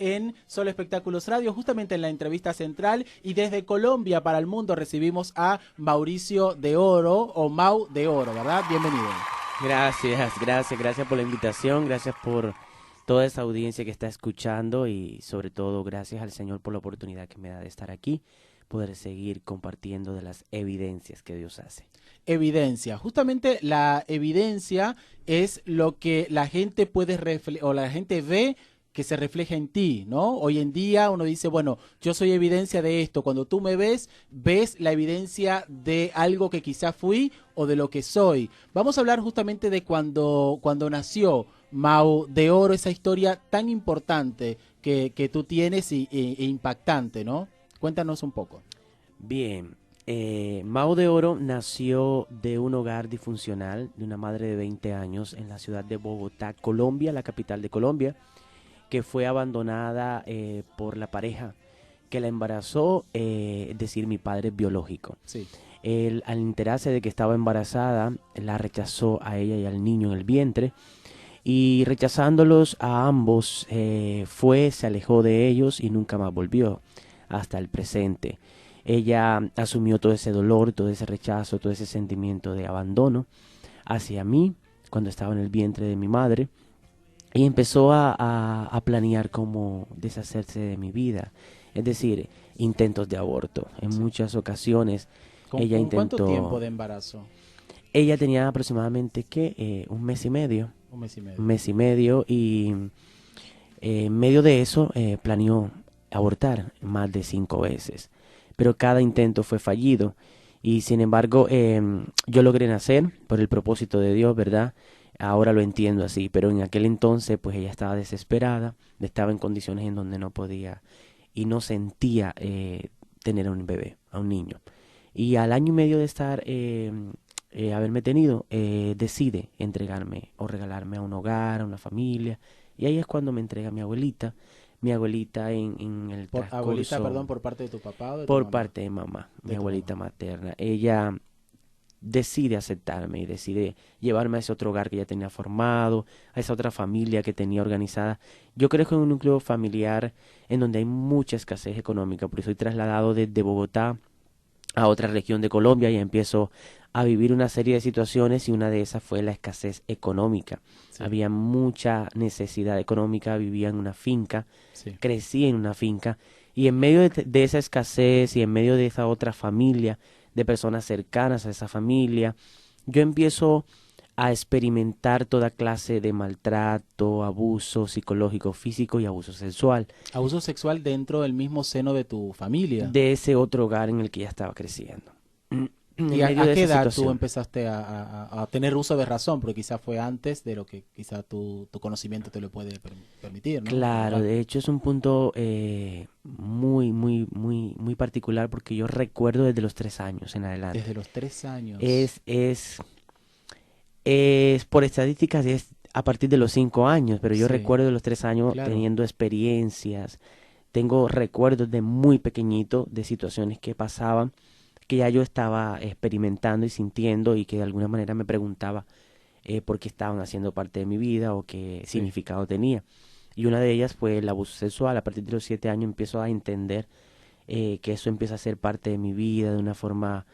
en Solo Espectáculos Radio, justamente en la entrevista central, y desde Colombia para el mundo recibimos a Mauricio de Oro, o Mau de Oro, ¿verdad? Bienvenido. Gracias por la invitación, gracias por toda esa audiencia que está escuchando y sobre todo gracias al Señor por la oportunidad que me da de estar aquí, poder seguir compartiendo de las evidencias que Dios hace. Evidencia, justamente la evidencia es lo que la gente puede o la gente ve que se refleja en ti, ¿no? Hoy en día uno dice, bueno, yo soy evidencia de esto. Cuando tú me ves, ves la evidencia de algo que quizá fui o de lo que soy. Vamos a hablar justamente de cuando nació Mau de Oro, esa historia tan importante que tú tienes e impactante, ¿no? Cuéntanos un poco. Bien, Mau de Oro nació de un hogar disfuncional de una madre de 20 años en la ciudad de Bogotá, Colombia, la capital de Colombia, que fue abandonada por la pareja que la embarazó, es decir, mi padre biológico. Sí. Él, al enterarse de que estaba embarazada, la rechazó a ella y al niño en el vientre, y rechazándolos a ambos, se alejó de ellos y nunca más volvió hasta el presente. Ella asumió todo ese dolor, todo ese rechazo, todo ese sentimiento de abandono hacia mí cuando estaba en el vientre de mi madre. Y empezó a planear cómo deshacerse de mi vida. Es decir, intentos de aborto. En muchas ocasiones ella intentó... ¿Cuánto tiempo de embarazo? Ella tenía aproximadamente, un mes y medio. Un mes y medio. Un mes y medio y en medio de eso planeó abortar más de 5 veces. Pero cada intento fue fallido. Y sin embargo, yo logré nacer por el propósito de Dios, ¿verdad? Ahora lo entiendo así, pero en aquel entonces pues ella estaba desesperada, estaba en condiciones en donde no podía y no sentía tener a un bebé, a un niño. Y al año y medio de estar, haberme tenido, decide entregarme o regalarme a un hogar, a una familia. Y ahí es cuando me entrega mi abuelita en el transcurso... Abuelita, perdón, ¿por parte de tu papá o de tu Por mamá? parte de mamá, De mi tu abuelita mamá. materna. Ella decide aceptarme y decide llevarme a ese otro hogar que ya tenía formado, a esa otra familia que tenía organizada. Yo creo que en un núcleo familiar en donde hay mucha escasez económica, porque soy trasladado desde Bogotá a otra región de Colombia y empiezo a vivir una serie de situaciones y una de esas fue la escasez económica. Sí. Había mucha necesidad económica, vivía en una finca, Sí. crecí en una finca y en medio de esa escasez y en medio de esa otra familia, de personas cercanas a esa familia, yo empiezo a experimentar toda clase de maltrato, abuso psicológico, físico y abuso sexual Abuso sexual dentro del mismo seno de tu familia. de ese otro hogar en el que ya estaba creciendo. En ¿Y medio a de qué esa edad tú situación. empezaste a tener uso de razón? Porque quizás fue antes de lo que quizá tu conocimiento te lo puede permitir, ¿no? Claro, Valorar. de hecho es un punto muy particular porque yo recuerdo desde los 3 años en adelante. Desde los 3 años. Es, es, es por estadísticas es a partir de los 5 años, pero yo Sí, recuerdo de los 3 años claro. teniendo experiencias, tengo recuerdos de muy pequeñito de situaciones que pasaban que ya yo estaba experimentando y sintiendo y que de alguna manera me preguntaba por qué estaban haciendo parte de mi vida o qué Sí. significado tenía. Y una de ellas fue el abuso sexual. A partir de los 7 años empiezo a entender que eso empieza a ser parte de mi vida de una forma,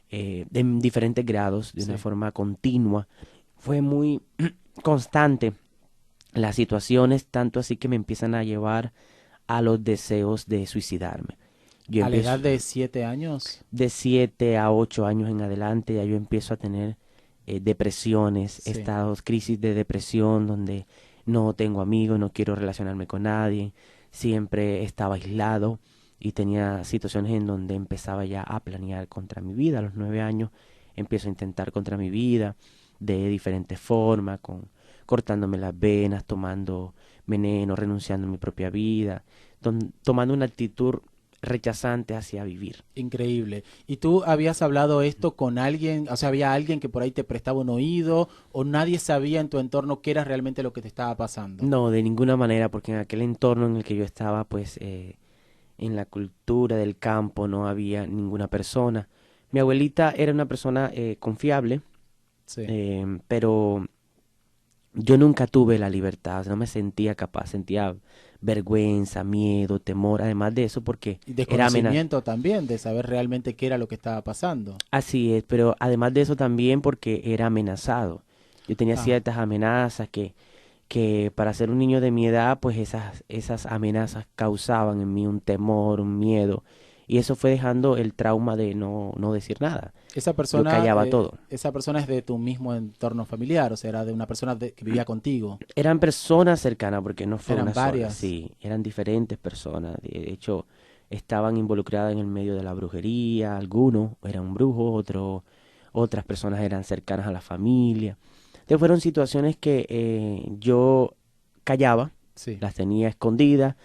en diferentes grados, de una Sí. forma continua. Fue muy constante las situaciones, tanto así que me empiezan a llevar a los deseos de suicidarme. Yo A la edad empiezo de 7 años. de 7 a 8 años en adelante, ya yo empiezo a tener depresiones, Sí. estados, crisis de depresión, donde no tengo amigos, no quiero relacionarme con nadie, siempre estaba aislado y tenía situaciones en donde empezaba ya a planear contra mi vida. A los 9 años empiezo a intentar contra mi vida de diferentes formas, cortándome las venas, tomando veneno, renunciando a mi propia vida, tomando una actitud rechazante hacia vivir. Increíble. ¿Y tú habías hablado esto con alguien? O sea, ¿había alguien que por ahí te prestaba un oído o nadie sabía en tu entorno qué era realmente lo que te estaba pasando? No, de ninguna manera, porque en aquel entorno en el que yo estaba, pues en la cultura del campo no había ninguna persona. Mi abuelita era una persona confiable, Sí. pero yo nunca tuve la libertad, no me sentía capaz, sentía vergüenza, miedo, temor, además de eso, porque Y era amenazado. desconocimiento también de saber realmente qué era lo que estaba pasando. Así es, pero además de eso también porque era amenazado. Yo tenía Ah, ciertas amenazas que para ser un niño de mi edad, pues esas amenazas causaban en mí un temor, un miedo. Y eso fue dejando el trauma de no decir nada. Yo callaba todo. esa persona es de tu mismo entorno familiar, o sea, era de una persona que vivía contigo. Eran personas cercanas, porque no fue Eran una sola, varias. sí, eran diferentes personas. De hecho, estaban involucradas en el medio de la brujería, algunos eran brujos, otras personas eran cercanas a la familia. Entonces fueron situaciones que yo callaba, Sí, las tenía escondidas,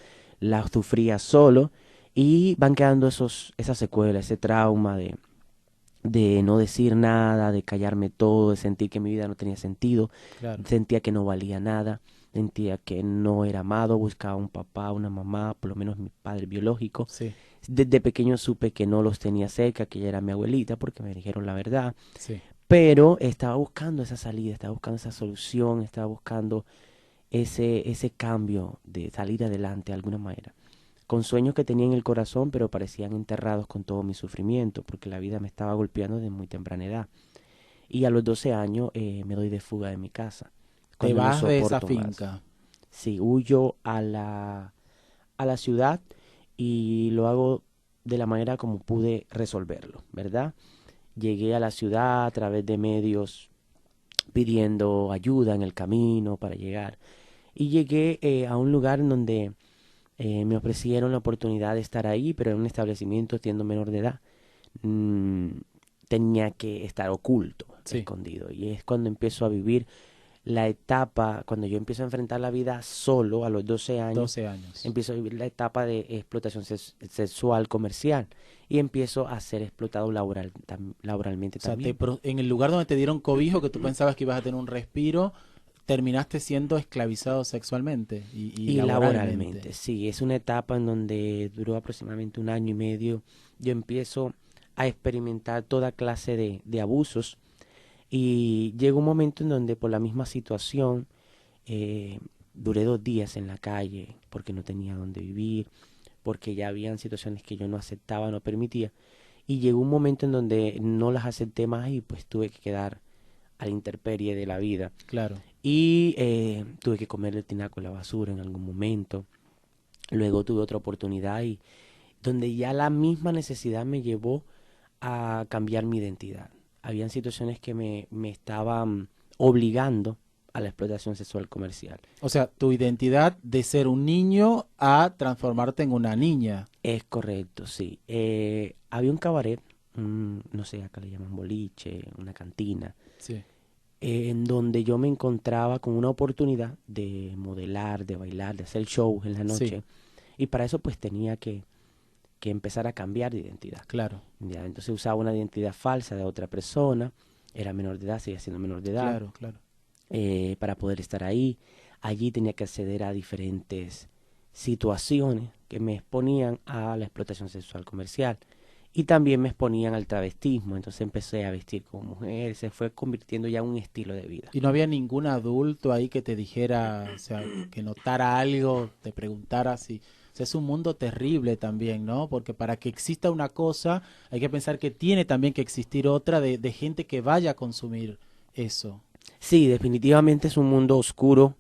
las sufría solo y van quedando esas secuelas, ese trauma de no decir nada, de callarme todo, de sentir que mi vida no tenía sentido, claro. sentía que no valía nada, sentía que no era amado, buscaba un papá, una mamá, por lo menos mi padre biológico. Sí, Desde pequeño supe que no los tenía cerca, que ella era mi abuelita, porque me dijeron la verdad, sí. pero estaba buscando esa salida, estaba buscando esa solución, estaba buscando ese cambio de salir adelante de alguna manera. Con sueños que tenía en el corazón, pero parecían enterrados con todo mi sufrimiento, porque la vida me estaba golpeando desde muy temprana edad. Y a los 12 años me doy de fuga de mi casa, Te cuando no vas de esa soporto más. finca. Sí, huyo a la ciudad y lo hago de la manera como pude resolverlo, ¿verdad? Llegué a la ciudad a través de medios pidiendo ayuda en el camino para llegar. Y llegué a un lugar en donde me ofrecieron la oportunidad de estar ahí, pero en un establecimiento siendo menor de edad. mm, Tenía que estar oculto, Sí, escondido. Y es cuando empiezo a vivir la etapa, cuando yo empiezo a enfrentar la vida solo a los 12 años, 12 años. empiezo a vivir la etapa de explotación sexual comercial y empiezo a ser explotado laboralmente O sea, también. en el lugar donde te dieron cobijo, que tú pensabas que ibas a tener un respiro, terminaste siendo esclavizado sexualmente y Y laboralmente. laboralmente, sí, es una etapa en donde duró aproximadamente un año y medio. Yo empiezo a experimentar toda clase de abusos y llega un momento en donde por la misma situación eh, duré 2 días en la calle porque no tenía dónde vivir, porque ya habían situaciones que yo no aceptaba, no permitía. Y llegó un momento en donde no las acepté más y pues tuve que quedar a la intemperie de la vida. Claro. Y tuve que comer el tinaco en la basura en algún momento. Luego tuve otra oportunidad y donde ya la misma necesidad me llevó a cambiar mi identidad. Habían situaciones que me estaban obligando a la explotación sexual comercial. O sea, tu identidad de ser un niño a transformarte en una niña. Es correcto, sí. Había un cabaret, no sé, acá le llaman boliche, una cantina, Sí, en donde yo me encontraba con una oportunidad de modelar, de bailar, de hacer show en la sí, noche. Y para eso pues tenía que empezar a cambiar de identidad. claro, Ya, entonces usaba una identidad falsa de otra persona, era menor de edad, seguía siendo menor de edad, claro, claro. para poder estar ahí. Allí tenía que acceder a diferentes situaciones que me exponían a la explotación sexual comercial y también me exponían al travestismo. Entonces empecé a vestir como mujer, se fue convirtiendo ya en un estilo de vida. Y no había ningún adulto ahí que te dijera, o sea, que notara algo, te preguntara si... O sea, es un mundo terrible también, ¿no? Porque para que exista una cosa, hay que pensar que tiene también que existir otra de gente que vaya a consumir eso. Sí, definitivamente es un mundo oscuro.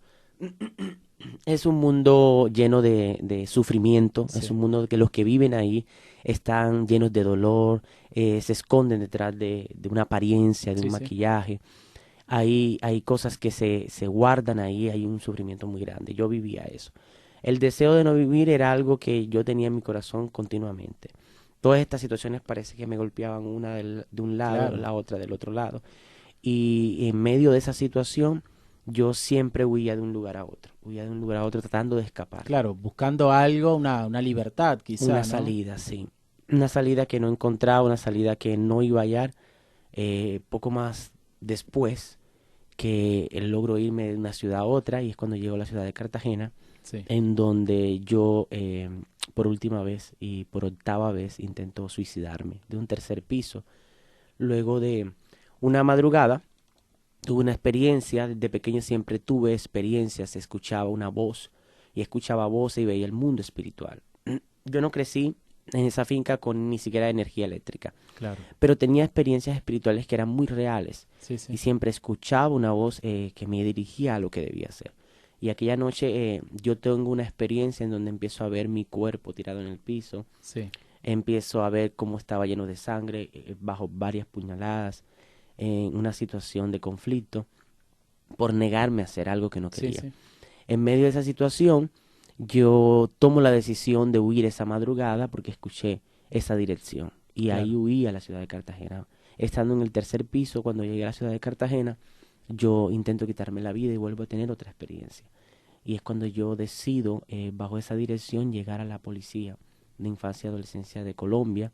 Es un mundo lleno de sufrimiento, es Sí, un mundo que los que viven ahí están llenos de dolor, se esconden detrás de una apariencia, de un sí, sí. maquillaje. Hay cosas que se guardan ahí, hay un sufrimiento muy grande. Yo vivía eso. El deseo de no vivir era algo que yo tenía en mi corazón continuamente. Todas estas situaciones parece que me golpeaban una de un lado, Claro, la otra del otro lado. Y en medio de esa situación, yo siempre huía de un lugar a otro, huía de un lugar a otro tratando de escapar. claro, buscando algo, una libertad Una quizá, ¿no? salida, sí. Una salida que no encontraba, una salida que no iba a hallar. Poco más después que logro irme de una ciudad a otra, y es cuando llego a la ciudad de Cartagena, Sí. en donde yo por última vez y por octava vez intento suicidarme de un tercer piso. Luego de una madrugada, tuve una experiencia, desde pequeño siempre tuve experiencias, escuchaba una voz y escuchaba voces y veía el mundo espiritual. Yo no crecí en esa finca con ni siquiera energía eléctrica, Claro. pero tenía experiencias espirituales que eran muy reales Sí, y sí. siempre escuchaba una voz que me dirigía a lo que debía hacer. Y aquella noche yo tengo una experiencia en donde empiezo a ver mi cuerpo tirado en el piso, Sí, empiezo a ver cómo estaba lleno de sangre bajo varias puñaladas, en una situación de conflicto por negarme a hacer algo que no sí, quería. sí. En medio de esa situación, yo tomo la decisión de huir esa madrugada porque escuché esa dirección. Y ahí Claro. huí a la ciudad de Cartagena. Estando en el tercer piso, cuando llegué a la ciudad de Cartagena, yo intento quitarme la vida y vuelvo a tener otra experiencia. Y es cuando yo decido, bajo esa dirección, llegar a la policía de infancia y adolescencia de Colombia.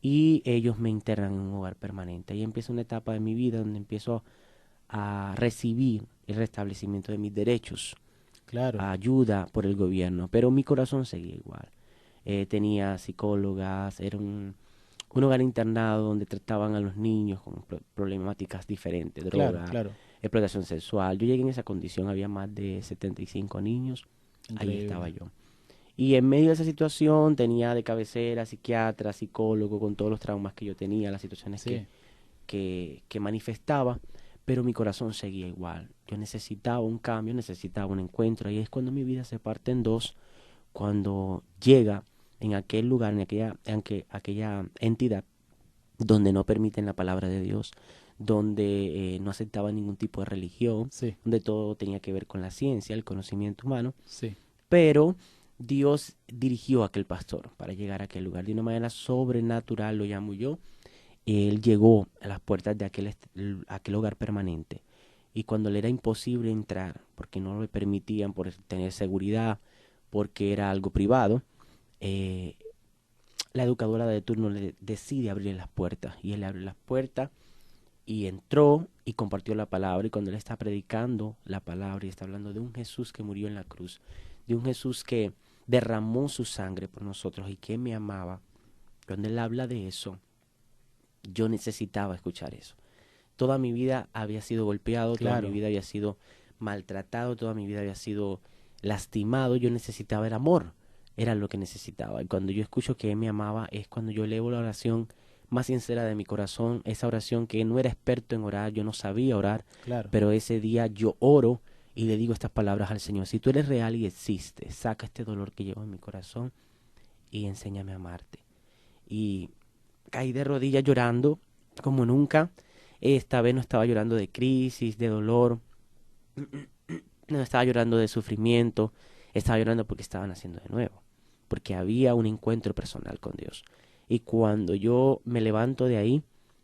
Y ellos me internan en un hogar permanente. Ahí empieza una etapa de mi vida donde empiezo a recibir el restablecimiento de mis derechos, Claro. ayuda por el gobierno, pero mi corazón seguía igual. Tenía psicólogas, era un hogar internado donde trataban a los niños con problemáticas diferentes, Claro, droga, claro. explotación sexual. Yo llegué en esa condición, había más de 75 niños, ahí estaba Increíble. yo. Y en medio de esa situación tenía de cabecera psiquiatra, psicólogo, con todos los traumas que yo tenía, las situaciones Sí, que manifestaba, pero mi corazón seguía igual. Yo necesitaba un cambio, necesitaba un encuentro, y es cuando mi vida se parte en dos, cuando llega en aquel lugar, aquella entidad donde no permiten la palabra de Dios, donde no aceptaba ningún tipo de religión, sí, donde todo tenía que ver con la ciencia, el conocimiento humano, sí. pero Dios dirigió a aquel pastor para llegar a aquel lugar de una manera sobrenatural, lo llamo yo. Él llegó a las puertas de aquel hogar permanente, y cuando le era imposible entrar porque no lo permitían por tener seguridad, porque era algo privado, eh, la educadora de turno le decide abrirle las puertas, y él abre las puertas y entró y compartió la palabra. Y cuando él está predicando la palabra y está hablando de un Jesús que murió en la cruz, de un Jesús que derramó su sangre por nosotros y que me amaba, cuando él habla de eso, yo necesitaba escuchar eso. Toda mi vida había sido golpeado, toda mi Claro. vida había sido maltratado, toda mi vida había sido lastimado. Yo necesitaba el amor, era lo que necesitaba. Y cuando yo escucho que él me amaba, es cuando yo elevo la oración más sincera de mi corazón, esa oración que no era experto en orar, yo no sabía orar, Claro. pero ese día yo oro y le digo estas palabras al Señor: si tú eres real y existes, saca este dolor que llevo en mi corazón y enséñame a amarte. Y caí de rodillas llorando como nunca. Esta vez no estaba llorando de crisis, de dolor, no estaba llorando de sufrimiento, estaba llorando porque estaba naciendo de nuevo, porque había un encuentro personal con Dios. Y cuando yo me levanto de ahí,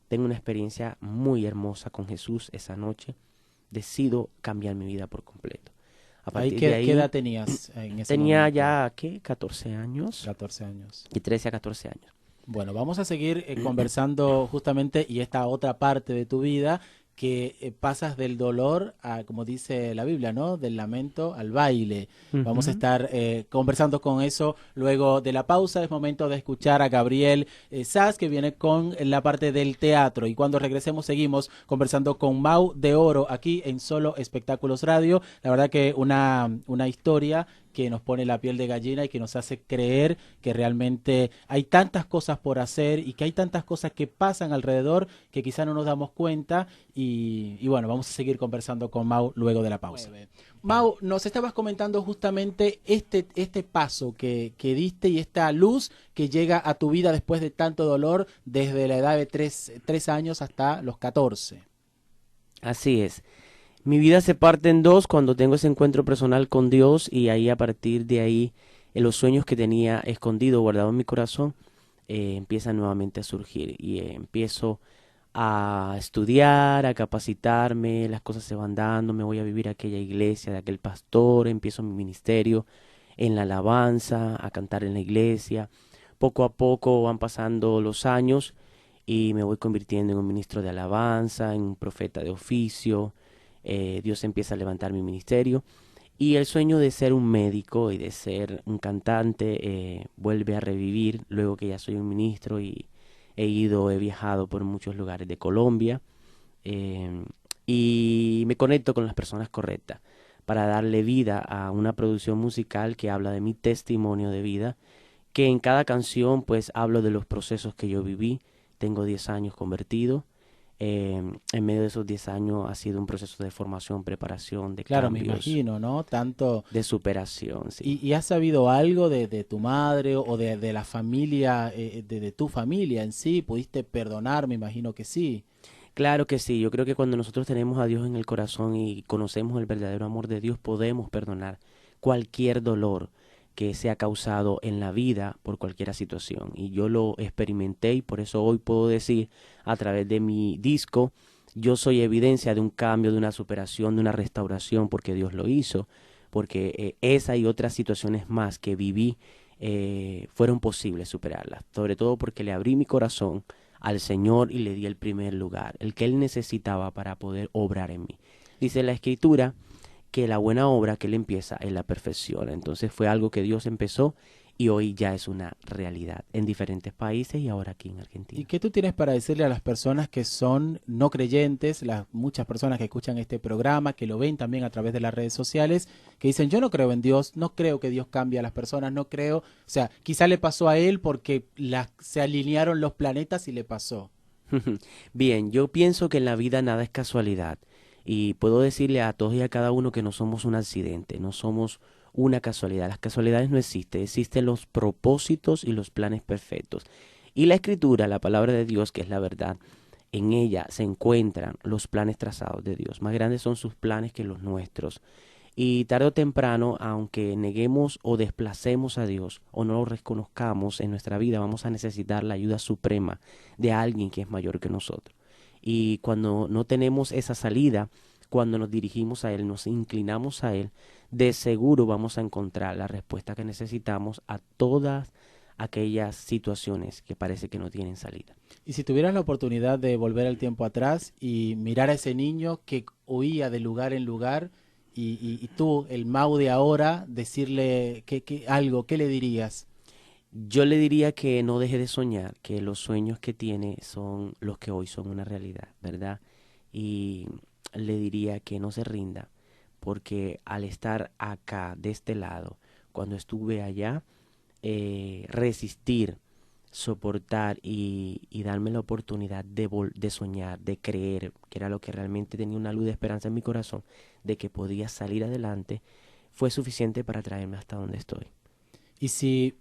tengo una experiencia muy hermosa con Jesús esa noche. Decido cambiar mi vida por completo. A Ahí, partir de ¿qué ahí edad tenías en ese tenía momento? ya, ¿qué? 14 años, 14 años. de 13 a 14 años. Bueno, vamos a seguir conversando justamente y esta otra parte de tu vida que pasas del dolor a, como dice la Biblia, ¿no? Del lamento al baile. Vamos a Ujú. estar conversando con eso luego de la pausa. Es momento de escuchar a Gabriel Sass, que viene con la parte del teatro. Y cuando regresemos seguimos conversando con Mau de Oro aquí en Solo Espectáculos Radio. La verdad que una historia que nos pone la piel de gallina y que nos hace creer que realmente hay tantas cosas por hacer y que hay tantas cosas que pasan alrededor que quizá no nos damos cuenta y bueno, vamos a seguir conversando con Mau luego de la pausa. Mau, nos estabas comentando justamente este paso que diste y esta luz que llega a tu vida después de tanto dolor desde la edad de 3 años hasta los 14. Así es. Mi vida se parte en dos cuando tengo ese encuentro personal con Dios, y ahí, a partir de ahí, los sueños que tenía escondido, guardado en mi corazón, empiezan nuevamente a surgir, y empiezo a estudiar, a capacitarme, las cosas se van dando, me voy a vivir a aquella iglesia de aquel pastor, empiezo mi ministerio en la alabanza, a cantar en la iglesia. Poco a poco van pasando los años y me voy convirtiendo en un ministro de alabanza, en un profeta de oficio. Dios empieza a levantar mi ministerio, y el sueño de ser un médico y de ser un cantante vuelve a revivir luego que ya soy un ministro, y he viajado por muchos lugares de Colombia, eh, y me conecto con las personas correctas para darle vida a una producción musical que habla de mi testimonio de vida, que en cada canción pues hablo de los procesos que yo viví. Tengo 10 años convertido. En medio de esos 10 años ha sido un proceso de formación, preparación, de Claro, me cambios, imagino, ¿no? Tanto... de superación, sí. ¿Y has sabido algo de tu madre o de la familia, de tu familia en sí? ¿Pudiste perdonar? Me imagino que sí. Claro que sí, yo creo que cuando nosotros tenemos a Dios en el corazón y conocemos el verdadero amor de Dios, podemos perdonar cualquier dolor que sea causado en la vida por cualquier situación. Y yo lo experimenté y por eso hoy puedo decir a través de mi disco, yo soy evidencia de un cambio, de una superación, de una restauración, porque Dios lo hizo, porque esa y otras situaciones más que viví fueron posibles superarlas, sobre todo porque le abrí mi corazón al Señor y le di el primer lugar, el que Él necesitaba para poder obrar en mí. Dice la Escritura que la buena obra que Él empieza es la perfección. Entonces fue algo que Dios empezó y hoy ya es una realidad en diferentes países y ahora aquí en ¿Y Argentina. qué tú tienes para decirle a las personas que son no creyentes, las muchas personas que escuchan este programa, que lo ven también a través de las redes sociales, que dicen, yo no creo en Dios, no creo que Dios cambie a las personas, no creo, o sea, quizá le pasó a él porque se alinearon los planetas y le pasó. Bien, yo pienso que en la vida nada es casualidad y puedo decirle a todos y a cada uno que no somos un accidente, no somos una casualidad. Las casualidades no existen, existen los propósitos y los planes perfectos. Y la Escritura, la palabra de Dios, que es la verdad, en ella se encuentran los planes trazados de Dios. Más grandes son sus planes que los nuestros. Y tarde o temprano, aunque neguemos o desplacemos a Dios o no lo reconozcamos en nuestra vida, vamos a necesitar la ayuda suprema de alguien que es mayor que nosotros. Y cuando no tenemos esa salida, cuando nos dirigimos a Él, nos inclinamos a Él, de seguro vamos a encontrar la respuesta que necesitamos a todas aquellas situaciones que parece que no tienen salida. Y si tuvieras la oportunidad de volver el tiempo atrás y mirar a ese niño que huía de lugar en lugar y tú, el Mau de ahora, decirle algo, ¿qué le dirías? Yo le diría que no deje de soñar, que los sueños que tiene son los que hoy son una realidad, ¿verdad? Y le diría que no se rinda, porque al estar acá, de este lado, cuando estuve allá, resistir, soportar y darme la oportunidad de soñar, de creer, que era lo que realmente tenía una luz de esperanza en mi corazón, de que podía salir adelante, fue suficiente para traerme hasta donde estoy. Y si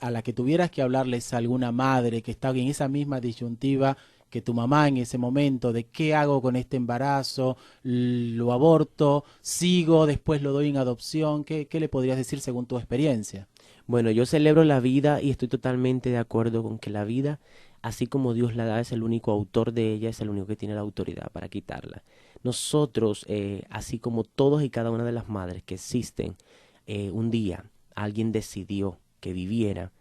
a la que tuvieras que hablarles a alguna madre que está en esa misma disyuntiva que tu mamá en ese momento, de qué hago con este embarazo, lo aborto, sigo, después lo doy en adopción, ¿qué le podrías decir según tu experiencia? Bueno, yo celebro la vida y estoy totalmente de acuerdo con que la vida, así como Dios la da, es el único autor de ella, es el único que tiene la autoridad para quitarla. Nosotros, así como todos y cada una de las madres que existen, un día alguien decidió que viviera,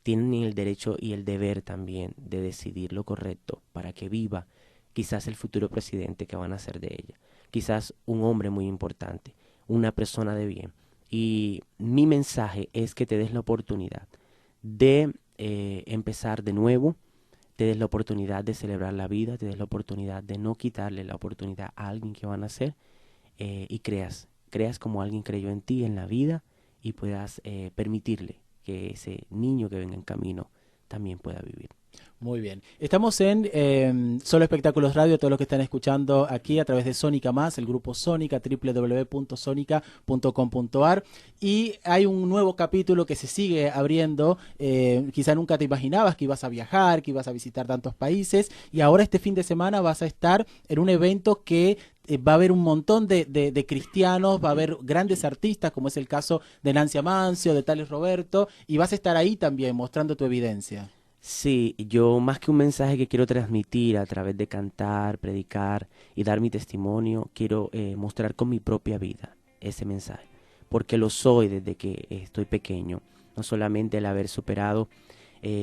tienen el derecho y el deber también de decidir lo correcto para que viva quizás el futuro presidente que van a ser de ella, quizás un hombre muy importante, una persona de bien. Y mi mensaje es que te des la oportunidad de empezar de nuevo, te des la oportunidad de celebrar la vida, te des la oportunidad de no quitarle la oportunidad a alguien que van a ser y creas como alguien creyó en ti, en la vida y puedas permitirle que ese niño que venga en camino también pueda vivir. Muy bien. Estamos en Solo Espectáculos Radio, todos los que están escuchando aquí a través de Sónica Más, el grupo Sónica, www.sonica.com.ar. Y hay un nuevo capítulo que se sigue abriendo. Quizá nunca te imaginabas que ibas a viajar, que ibas a visitar tantos países. Y ahora este fin de semana vas a estar en un evento que va a haber un montón de cristianos, va a haber grandes artistas, como es el caso de Nancy Amancio, de Tales Roberto, y vas a estar ahí también mostrando tu evidencia. Sí, yo más que un mensaje que quiero transmitir a través de cantar, predicar y dar mi testimonio, quiero mostrar con mi propia vida ese mensaje, porque lo soy desde que estoy pequeño, no solamente el haber superado,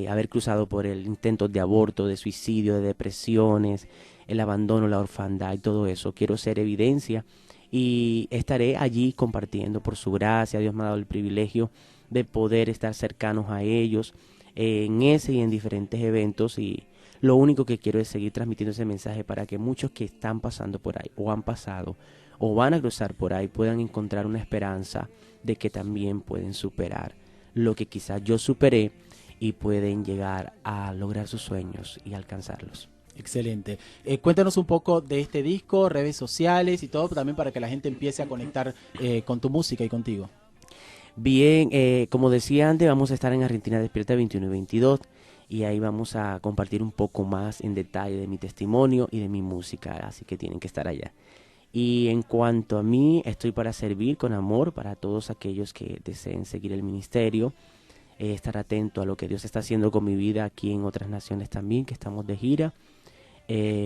haber cruzado por el intento de aborto, de suicidio, de depresiones, el abandono, la orfandad y todo eso, quiero ser evidencia y estaré allí compartiendo por su gracia. Dios me ha dado el privilegio de poder estar cercanos a ellos en ese y en diferentes eventos y lo único que quiero es seguir transmitiendo ese mensaje para que muchos que están pasando por ahí o han pasado o van a cruzar por ahí puedan encontrar una esperanza de que también pueden superar lo que quizás yo superé y pueden llegar a lograr sus sueños y alcanzarlos. Excelente. Cuéntanos un poco de este disco, redes sociales y todo, también para que la gente empiece a conectar con tu música y contigo. Bien, como decía antes, vamos a estar en Argentina Despierta 21 y 22 y ahí vamos a compartir un poco más en detalle de mi testimonio y de mi música, así que tienen que estar allá. Y en cuanto a mí, estoy para servir con amor para todos aquellos que deseen seguir el ministerio, estar atento a lo que Dios está haciendo con mi vida aquí en otras naciones también, que estamos de gira.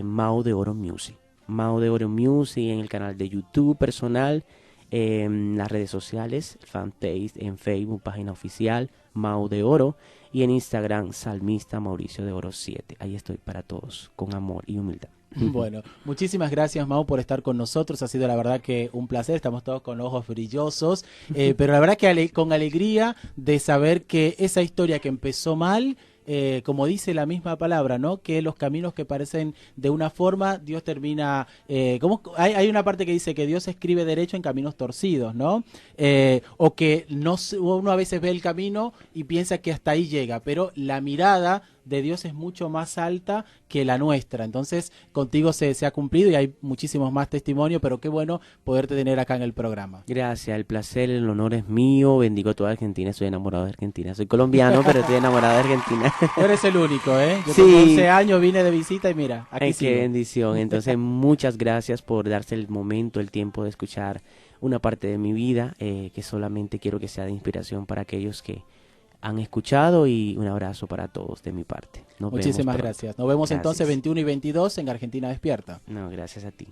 Mao de Oro Music. Mao de Oro Music en el canal de YouTube personal, en las redes sociales, fanpage en Facebook, página oficial, Mao de Oro, y en Instagram, Salmista Mauricio de Oro 7. Ahí estoy para todos, con amor y humildad. Bueno, muchísimas gracias, Mau, por estar con nosotros. Ha sido la verdad que un placer. Estamos todos con los ojos brillosos, pero la verdad que con alegría de saber que esa historia que empezó mal, como dice la misma palabra, ¿no? Que los caminos que parecen de una forma, Dios termina... hay una parte que dice que Dios escribe derecho en caminos torcidos, ¿no? O que no, uno a veces ve el camino y piensa que hasta ahí llega, pero la mirada de Dios es mucho más alta que la nuestra. Entonces, contigo se ha cumplido y hay muchísimos más testimonios, pero qué bueno poderte tener acá en el programa. Gracias, el placer, el honor es mío. Bendigo a toda Argentina, estoy enamorado de Argentina. Soy colombiano, pero estoy enamorado de Argentina. Tú eres el único, ¿eh? Yo Sí. tengo 11 años, vine de visita y mira, aquí Ay, sigo. qué bendición. Entonces, muchas gracias por darse el momento, el tiempo de escuchar una parte de mi vida, que solamente quiero que sea de inspiración para aquellos que han escuchado, y un abrazo para todos de mi parte. Muchísimas gracias. Nos vemos entonces 21 y 22 en Argentina Despierta. No, gracias a ti.